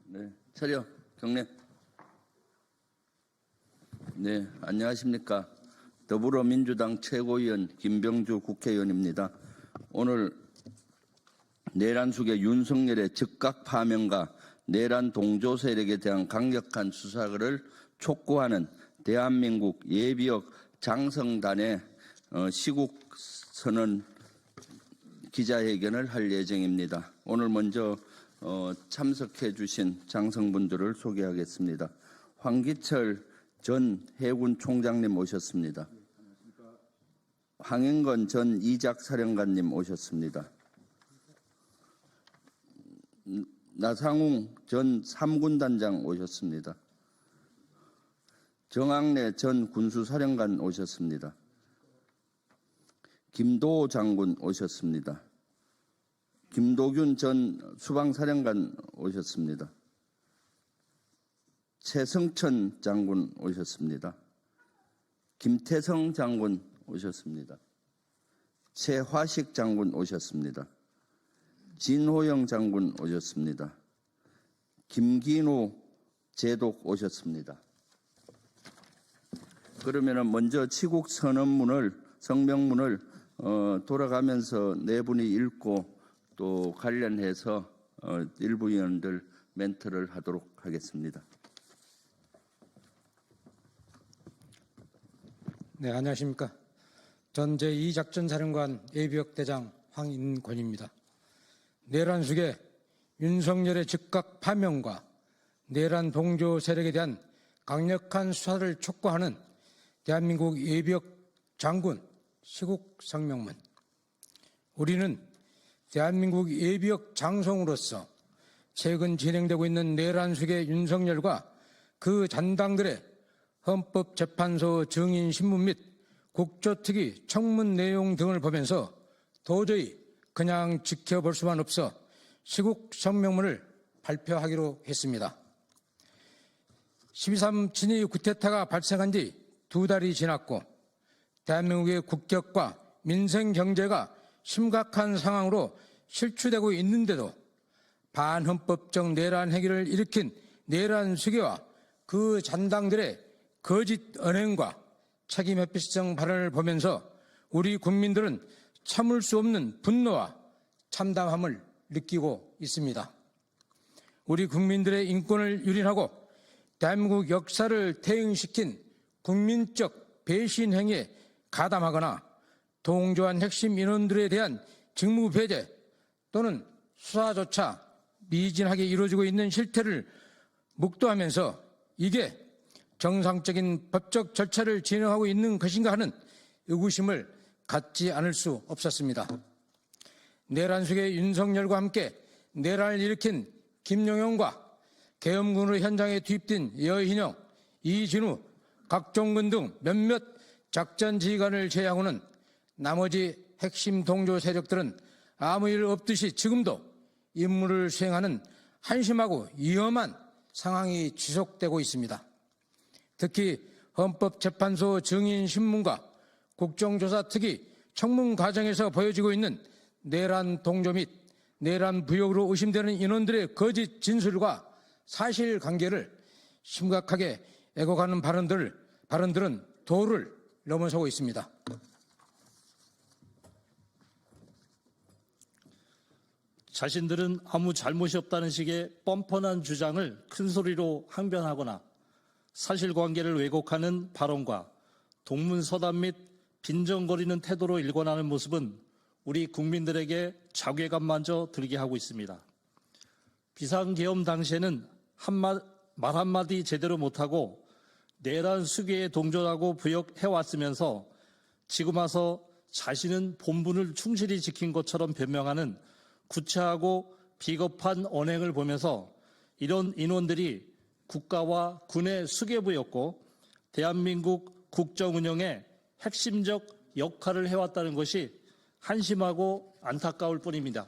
네, 차려 경례. 네, 안녕하십니까. 더불어민주당 최고위원 김병주 국회의원입니다. 오늘 내란숙의 윤석열의 즉각 파면과 내란 동조 세력에 대한 강력한 수사를 촉구하는 대한민국 예비역 장성단의 시국선언 기자회견을 할 예정입니다. 오늘 먼저 참석해 주신 장성분들을 소개하겠습니다. 황기철 전 해군 총장님 오셨습니다. 황행건 전 이작 사령관님 오셨습니다. 나상웅 전 3군단장 오셨습니다. 정학래 전 군수사령관 오셨습니다. 김도호 장군 오셨습니다. 김도균 전 수방사령관 오셨습니다. 최승천 장군 오셨습니다. 김태성 장군 오셨습니다. 최화식 장군 오셨습니다. 진호영 장군 오셨습니다. 김기노 제독 오셨습니다. 그러면 먼저 치국 성명문을 돌아가면서 네 분이 읽고 또 관련해서 일부 의원들 멘트를 하도록 하겠습니다. 네, 안녕하십니까. 전 제2작전사령관 예비역 대장 황인권입니다. 내란숙의 윤석열의 즉각 파면과 내란 동조 세력에 대한 강력한 수사를 촉구하는 대한민국 예비역 장군 시국 성명문. 우리는 대한민국 예비역 장성으로서 최근 진행되고 있는 내란숙의 윤석열과 그 잔당들의 헌법재판소 증인신문 및 국조특위 청문 내용 등을 보면서 도저히 그냥 지켜볼 수만 없어 시국 성명문을 발표하기로 했습니다. 12.3 진위 쿠데타가 발생한 지 2달이 지났고 대한민국의 국격과 민생 경제가 심각한 상황으로 실추되고 있는데도 반헌법적 내란 행위를 일으킨 내란 수괴와 그 잔당들의 거짓 언행과 책임 회피성 발언을 보면서 우리 국민들은 참을 수 없는 분노와 참담함을 느끼고 있습니다. 우리 국민들의 인권을 유린하고 대한민국 역사를 퇴행시킨 국민적 배신 행위에 가담하거나 동조한 핵심 인원들에 대한 직무 배제 또는 수사조차 미진하게 이루어지고 있는 실태를 묵도하면서 이게 정상적인 법적 절차를 진행하고 있는 것인가 하는 의구심을 갖지 않을 수 없었습니다. 내란숙의 윤석열과 함께 내란을 일으킨 김용현과 계엄군으로 현장에 투입된 여인영, 이진우, 각종근 등 몇몇 작전 지휘관을 제외하고는 나머지 핵심 동조 세력들은 아무 일 없듯이 지금도 임무를 수행하는 한심하고 위험한 상황이 지속되고 있습니다. 특히 헌법재판소 증인신문과 국정조사특위 청문 과정에서 보여지고 있는 내란 동조 및 내란 부역으로 의심되는 인원들의 거짓 진술과 사실관계를 심각하게 왜곡하는 발언들은 도를 넘어서고 있습니다. 자신들은 아무 잘못이 없다는 식의 뻔뻔한 주장을 큰 소리로 항변하거나 사실관계를 왜곡하는 발언과 동문서답 및 빈정거리는 태도로 일관하는 모습은 우리 국민들에게 자괴감마저 들게 하고 있습니다. 비상계엄 당시에는 말 한마디 제대로 못하고 내란 수괴에 동조하고 부역해왔으면서 지금 와서 자신은 본분을 충실히 지킨 것처럼 변명하는 구차하고 비겁한 언행을 보면서 이런 인원들이 국가와 군의 수괴부였고 대한민국 국정운영에 핵심적 역할을 해왔다는 것이 한심하고 안타까울 뿐입니다.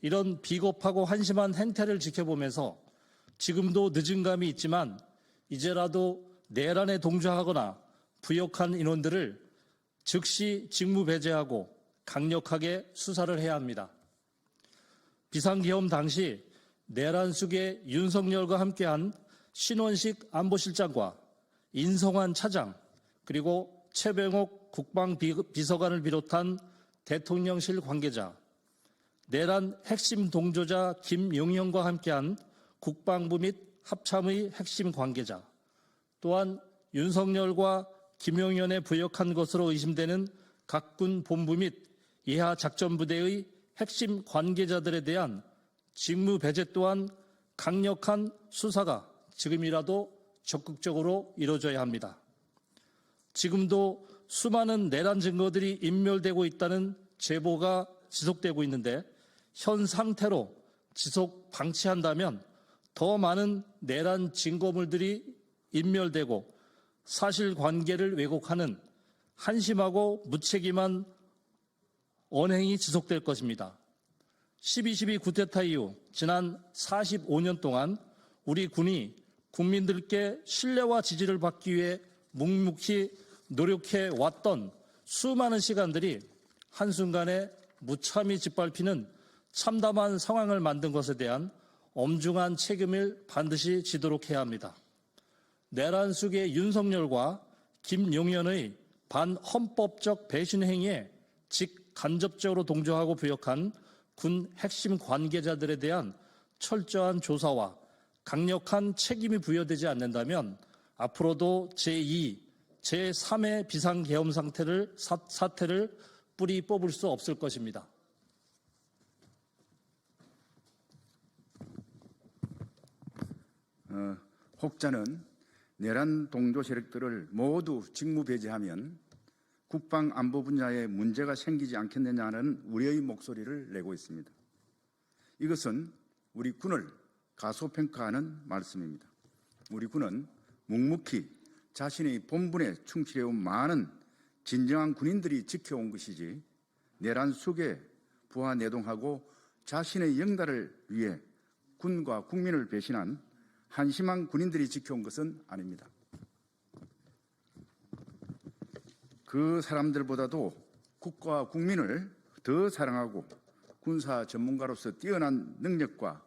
이런 비겁하고 한심한 행태를 지켜보면서 지금도 늦은 감이 있지만 이제라도 내란에 동조하거나 부역한 인원들을 즉시 직무 배제하고 강력하게 수사를 해야 합니다. 비상계엄 당시 내란숙의 윤석열과 함께한 신원식 안보실장과 인성환 차장 그리고 최병옥 국방비서관을 비롯한 대통령실 관계자, 내란 핵심 동조자 김용현과 함께한 국방부 및 합참의 핵심 관계자, 또한 윤석열과 김용현에 부역한 것으로 의심되는 각군 본부 및 예하 작전부대의 핵심 관계자들에 대한 직무 배제 또한 강력한 수사가 지금이라도 적극적으로 이루어져야 합니다. 지금도 수많은 내란 증거들이 인멸되고 있다는 제보가 지속되고 있는데 현 상태로 지속 방치한다면 더 많은 내란 증거물들이 인멸되고 사실관계를 왜곡하는 한심하고 무책임한 언행이 지속될 것입니다. 12.12 쿠데타 이후 지난 45년 동안 우리 군이 국민들께 신뢰와 지지를 받기 위해 묵묵히 노력해 왔던 수많은 시간들이 한순간에 무참히 짓밟히는 참담한 상황을 만든 것에 대한 엄중한 책임을 반드시 지도록 해야 합니다. 내란숙의 윤석열과 김용현의 반헌법적 배신 행위에 직간접적으로 동조하고 부역한 군 핵심 관계자들에 대한 철저한 조사와 강력한 책임이 부여되지 않는다면 앞으로도 제2, 제3의 비상계엄 사태를 뿌리 뽑을 수 없을 것입니다. 혹자는 내란 동조 세력들을 모두 직무 배제하면 국방 안보 분야에 문제가 생기지 않겠느냐는 우려의 목소리를 내고 있습니다. 이것은 우리 군을 가소평가하는 말씀입니다. 우리 군은 묵묵히 자신의 본분에 충실해온 많은 진정한 군인들이 지켜온 것이지 내란 속에 부하내동하고 자신의 영달을 위해 군과 국민을 배신한 한심한 군인들이 지켜온 것은 아닙니다. 그 사람들보다도 국가와 국민을 더 사랑하고 군사 전문가로서 뛰어난 능력과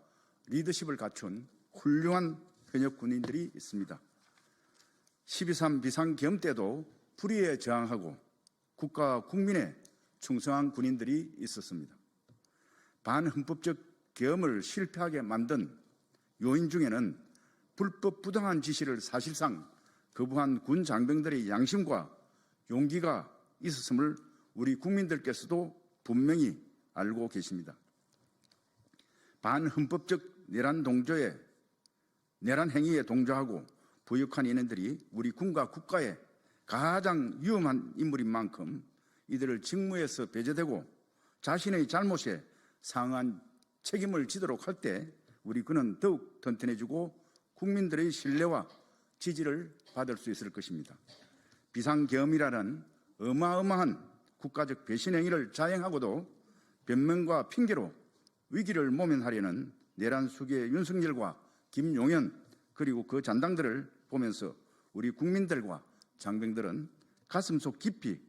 리더십을 갖춘 훌륭한 현역 군인들이 있습니다. 12.3 비상계엄 때도 불의에 저항하고 국가와 국민에 충성한 군인들이 있었습니다. 반헌법적 계엄을 실패하게 만든 요인 중에는 불법 부당한 지시를 사실상 거부한 군 장병들의 양심과 용기가 있었음을 우리 국민들께서도 분명히 알고 계십니다. 반헌법적 내란 행위에 동조하고 부역한 인원들이 우리 군과 국가에 가장 위험한 인물인 만큼 이들을 직무에서 배제되고 자신의 잘못에 상한 책임을 지도록 할 때 우리 군은 더욱 튼튼해지고 국민들의 신뢰와 지지를 받을 수 있을 것입니다. 비상계엄이라는 어마어마한 국가적 배신 행위를 자행하고도 변명과 핑계로 위기를 모면하려는 내란 수괴의 윤석열과 김용현 그리고 그 잔당들을 보면서 우리 국민들과 장병들은 가슴속 깊이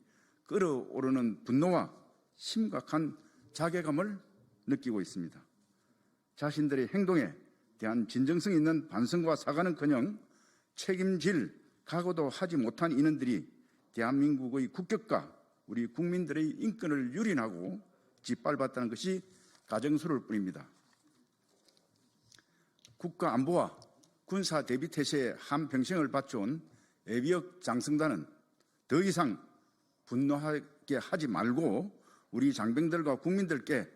끓어오르는 분노와 심각한 자괴감을 느끼고 있습니다. 자신들의 행동에 대한 진정성 있는 반성과 사과는커녕 책임질 각오도 하지 못한 인원들이 대한민국의 국격과 우리 국민들의 인권을 유린하고 짓밟았다는 것이 가정스러울 뿐입니다. 국가 안보와 군사 대비 태세의 한 평생을 바쳐온 예비역 장성단은 더 이상 분노하게 하지 말고 우리 장병들과 국민들께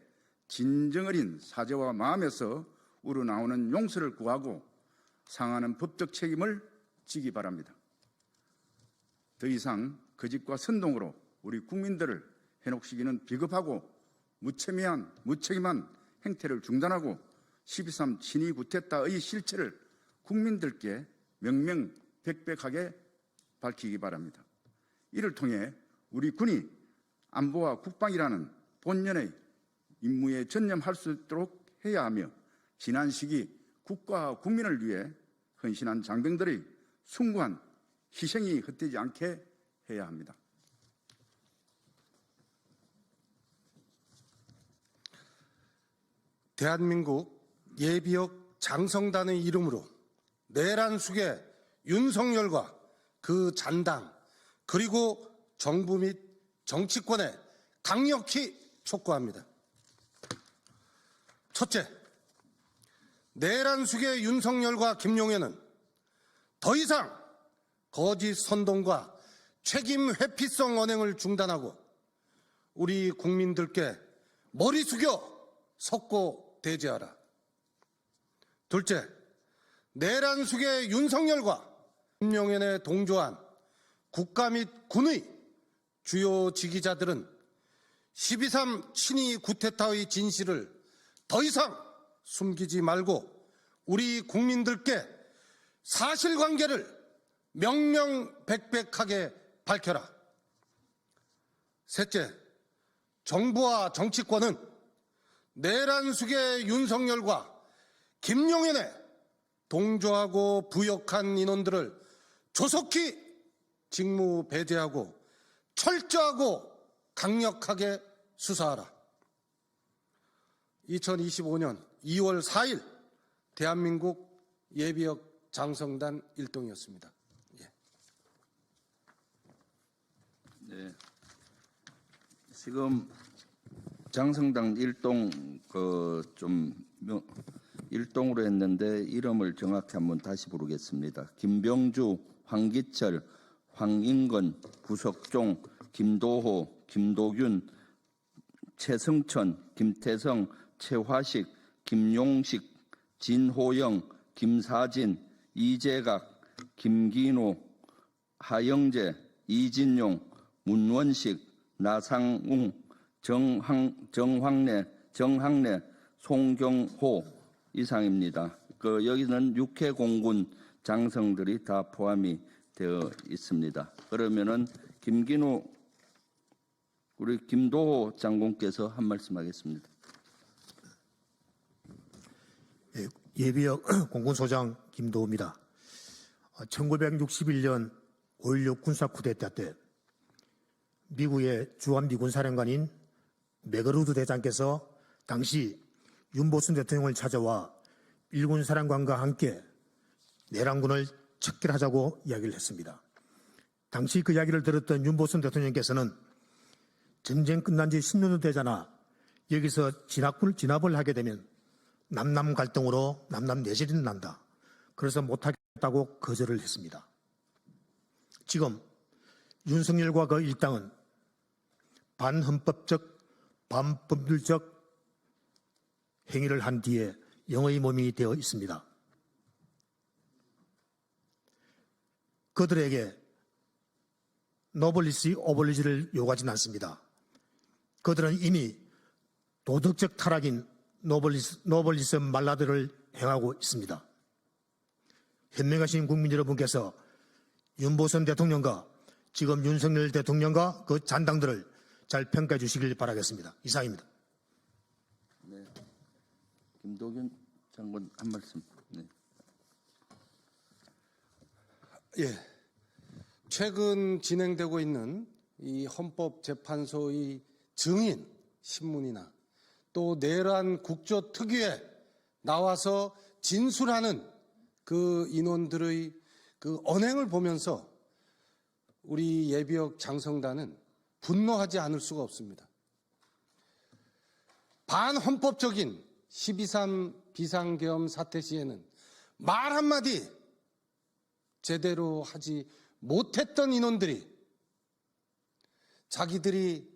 진정 어린 사죄와 마음에서 우러나오는 용서를 구하고 상하는 법적 책임을 지기 바랍니다. 더 이상 거짓과 선동으로 우리 국민들을 현혹시키는 비겁하고 무책임한 행태를 중단하고 12.3 친위 쿠데타의 실체를 국민들께 명명백백하게 밝히기 바랍니다. 이를 통해 우리 군이 안보와 국방이라는 본연의 임무에 전념할 수 있도록 해야 하며 지난 시기 국가와 국민을 위해 헌신한 장병들의 숭고한 희생이 헛되지 않게 해야 합니다. 대한민국 예비역 장성단의 이름으로 내란숙의 윤석열과 그 잔당 그리고 정부 및 정치권에 강력히 촉구합니다. 첫째, 내란숙의 윤석열과 김용현은 더 이상 거짓 선동과 책임 회피성 언행을 중단하고 우리 국민들께 머리 숙여 석고 대죄하라. 둘째, 내란숙의 윤석열과 김용현에 동조한 국가 및 군의 주요 지기자들은 12.3 친위 쿠데타의 진실을 더 이상 숨기지 말고 우리 국민들께 사실관계를 명명백백하게 밝혀라. 셋째, 정부와 정치권은 내란숙의 윤석열과 김용현에 동조하고 부역한 인원들을 조속히 직무 배제하고 철저하고 강력하게 수사하라. 2025년 2월 4일 대한민국 예비역 장성단 일동이었습니다. 네. 지금 장성당 일동 일동으로 했는데 이름을 정확히 한번 다시 부르겠습니다. 김병주, 황기철, 황인건, 구석종, 김도호, 김도균, 최승천, 김태성, 최화식, 김용식, 진호영, 김사진, 이재각, 김기노, 하영재, 이진용, 문원식, 나상웅, 정황래, 송경호 이상입니다. 여기는 육해공군 장성들이 다 포함이 되어 있습니다. 그러면은 우리 김도호 장군께서 한 말씀하겠습니다. 예비역 공군소장 김도호입니다. 1961년 5.16 군사 쿠데타 때 미국의 주한미군 사령관인 맥어루드 대장께서 당시 윤보순 대통령을 찾아와 일군 사령관과 함께 내란군을 척결하자고 이야기를 했습니다. 당시 그 이야기를 들었던 윤보순 대통령께서는 전쟁 끝난 지 10년도 되잖아. 여기서 진압을 하게 되면 남남 갈등으로 남남 내실이 난다. 그래서 못하겠다고 거절을 했습니다. 지금 윤석열과 그 일당은 반헌법적, 반법률적 행위를 한 뒤에 영의 몸이 되어 있습니다. 그들에게 노블리스 오블리지를 요구하지는 않습니다. 그들은 이미 도덕적 타락인 노블리스 말라드를 행하고 있습니다. 현명하신 국민 여러분께서 윤보선 대통령과 지금 윤석열 대통령과 그 잔당들을 잘 평가해 주시길 바라겠습니다. 이상입니다. 네, 김도균 장군 한 말씀. 네. 최근 진행되고 있는 이 헌법재판소의 증인 신문이나 또 내란 국조특위에 나와서 진술하는 그 인원들의 그 언행을 보면서 우리 예비역 장성단은 분노하지 않을 수가 없습니다. 반헌법적인 12.3 비상계엄 사태 시에는 말 한마디 제대로 하지 못했던 인원들이 자기들이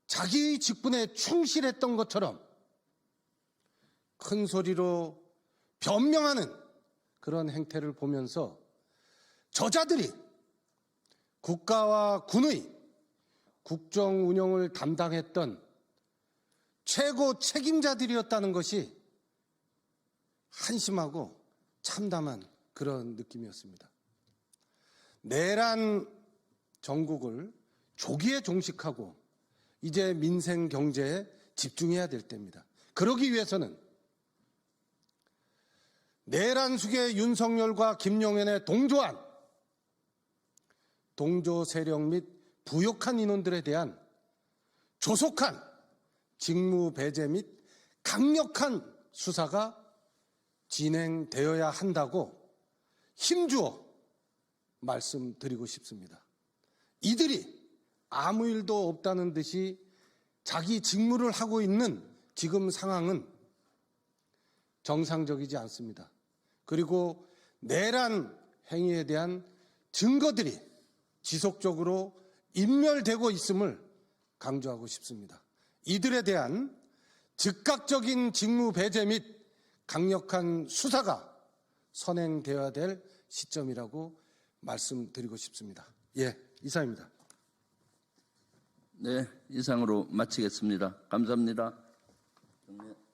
자기의 직분에 충실했던 것처럼 큰 소리로 변명하는 그런 행태를 보면서 저자들이 국가와 군의 국정 운영을 담당했던 최고 책임자들이었다는 것이 한심하고 참담한 그런 느낌이었습니다. 내란 정국을 조기에 종식하고 이제 민생 경제에 집중해야 될 때입니다. 그러기 위해서는 내란숙의 윤석열과 김용현에 동조한 동조 세력 및 부역한 인원들에 대한 조속한 직무 배제 및 강력한 수사가 진행되어야 한다고 힘주어 말씀드리고 싶습니다. 이들이 아무 일도 없다는 듯이 자기 직무를 하고 있는 지금 상황은 정상적이지 않습니다. 그리고 내란 행위에 대한 증거들이 지속적으로 인멸되고 있음을 강조하고 싶습니다. 이들에 대한 즉각적인 직무 배제 및 강력한 수사가 선행되어야 될 시점이라고 말씀드리고 싶습니다. 예, 이상입니다. 네, 이상으로 마치겠습니다. 감사합니다. 정리.